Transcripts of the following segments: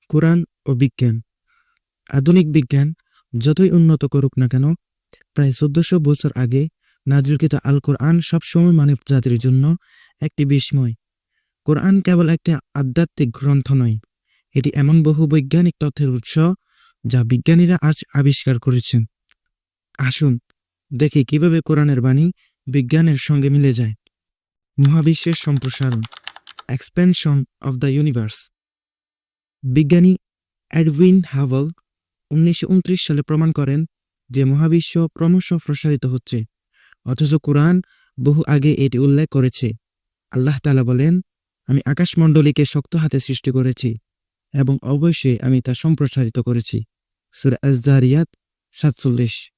কোরআন ও বিজ্ঞান। আধুনিক বিজ্ঞান যতই উন্নত করুক না কেন, প্রায় ১৪০০ বছর আগে নাজিলকৃত আল কোরআন সবসময় মানব জাতির জন্য একটি বিস্ময়। কোরআন কেবল একটি আধ্যাত্মিক গ্রন্থ নয়, এটি এমন বহু বৈজ্ঞানিক তথ্যের উৎস যা বিজ্ঞানীরা আজ আবিষ্কার করেছেন। আসুন দেখি কিভাবে কোরআনের বাণী বিজ্ঞানের সঙ্গে মিলে যায়। মহাবিশ্বের সম্প্রসারণ, এক্সপেনশন অফ দ্য ইউনিভার্স। বিজ্ঞানী এডউইন হাবল ১৯২৯ সালে প্রমাণ করেন যে মহাবিশ্ব ক্রমশ প্রসারিত হচ্ছে, অথচ কোরআন বহু আগে এটি উল্লেখ করেছে। আল্লাহ তাআলা বলেন, আমি আকাশমণ্ডলীকে শক্ত হাতে সৃষ্টি করেছি এবং অবশ্যই আমি তা সম্প্রসারিত করেছি। সূরা আয-যারিয়াত ৪৭।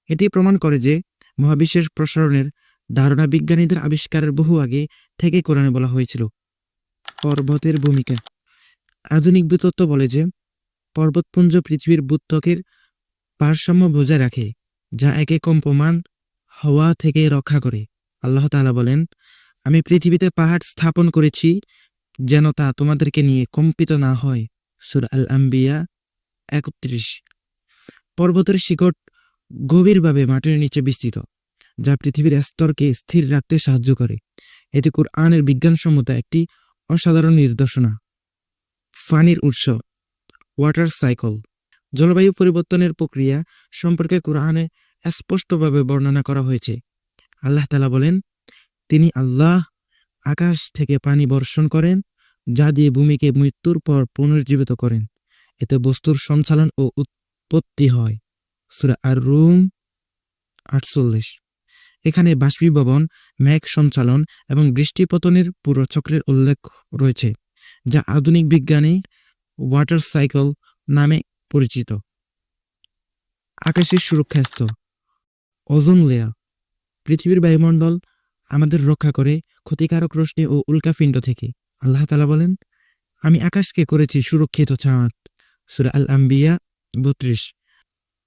এটি প্রমাণ করে যে মহাবিশ্বের প্রসারণের ধারণা বিজ্ঞানীদের আবিষ্কারের বহু আগে থেকে কোরআনে বলা হয়েছিল। পর্বতের ভূমিকা। আধুনিক ভূতত্ত্ব বলে যে পর্বতপুঞ্জ পৃথিবীর ভূত্বকের ভারসাম্য বজায় রাখে, যা একে কম্পমান হওয়া থেকে রক্ষা করে। আল্লাহ তাআলা বলেন, আমি পৃথিবীতে পাহাড় স্থাপন করেছি যেন তা তোমাদেরকে নিয়ে কম্পিত না হয়। সূরা আল-আম্বিয়া ৩১। পর্বতের শিকড় গভীরভাবে মাটির নিচে বিস্তৃত, যা পৃথিবীর স্তরকে স্থির রাখতে সাহায্য করে। এটি কুরআনের বিজ্ঞানসম্মত একটি অসাধারণ নিদর্শনা। পানির উৎস, ওয়াটার সাইকেল। জলবায়ু পরিবর্তনের প্রক্রিয়া সম্পর্কে কুরআনে স্পষ্টভাবে বর্ণনা করা হয়েছে। আল্লাহ তাআলা বলেন, তিনি আল্লাহ আকাশ থেকে পানি বর্ষণ করেন, যা দিয়ে ভূমিকে মৃত্যুর পর পুনর্জীবিত করেন। এতে বস্তুর সঞ্চালন ও উৎপত্তি হয়। সূরা আর-রুম ৪৮। এখানে বাষ্পীভবন, মেঘ সঞ্চালন এবং বৃষ্টিপতনের পুরো চক্রের উল্লেখ রয়েছে, যা আধুনিক বিজ্ঞানে ওয়াটার সাইকেল নামে পরিচিত। আকাশের সুরক্ষা স্তর, ওজোন লেয়ার। পৃথিবীর বায়ুমণ্ডল আমাদের রক্ষা করে ক্ষতিকারক রশ্মি ও উল্কাপিণ্ড থেকে। আল্লাহ তাআলা বলেন, আমি আকাশকে করেছি সুরক্ষিত ছাদ। সূরা আল-আম্বিয়া ৩২।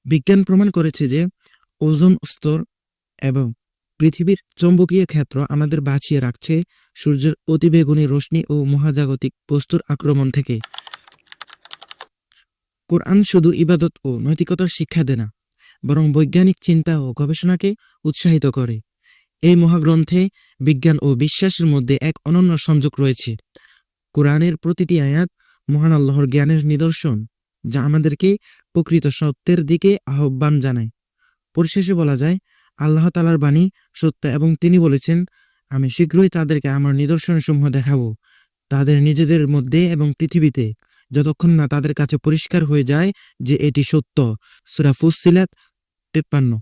বিজ্ঞান প্রমাণ করেছে যে ওজোন স্তর এবং পৃথিবীর চৌম্বকীয় ক্ষেত্র আমাদের বাঁচিয়ে রাখছে সূর্যের অতিবেগুনি রশ্মি ও মহাজাগতিক বস্তুর আক্রমণ থেকে। কোরআন শুধু ইবাদত ও নৈতিকতার শিক্ষা দেয় না, বরং বৈজ্ঞানিক চিন্তা ও গবেষণাকে উৎসাহিত করে। এই মহাগ্রন্থে বিজ্ঞান ও বিশ্বাসের মধ্যে এক অনন্য সংযোগ রয়েছে। কোরআনের প্রতিটি আয়াত মহান আল্লাহর জ্ঞানের নিদর্শন, যা আমাদেরকে প্রকৃত সত্যের দিকে আহ্বান জানায়। পরিশেষে বলা যায়, আল্লাহ তাআলার বাণী সত্য এবং তিনি বলেছেন, আমি শীঘ্রই তাদেরকে আমার নিদর্শনসমূহ দেখাবো, তাদের নিজেদের মধ্যে এবং পৃথিবীতে, যতক্ষণ না তাদের কাছে পরিষ্কার হয়ে যায় যে এটি সত্য। সূরা ফুসসিলাত ৫৩।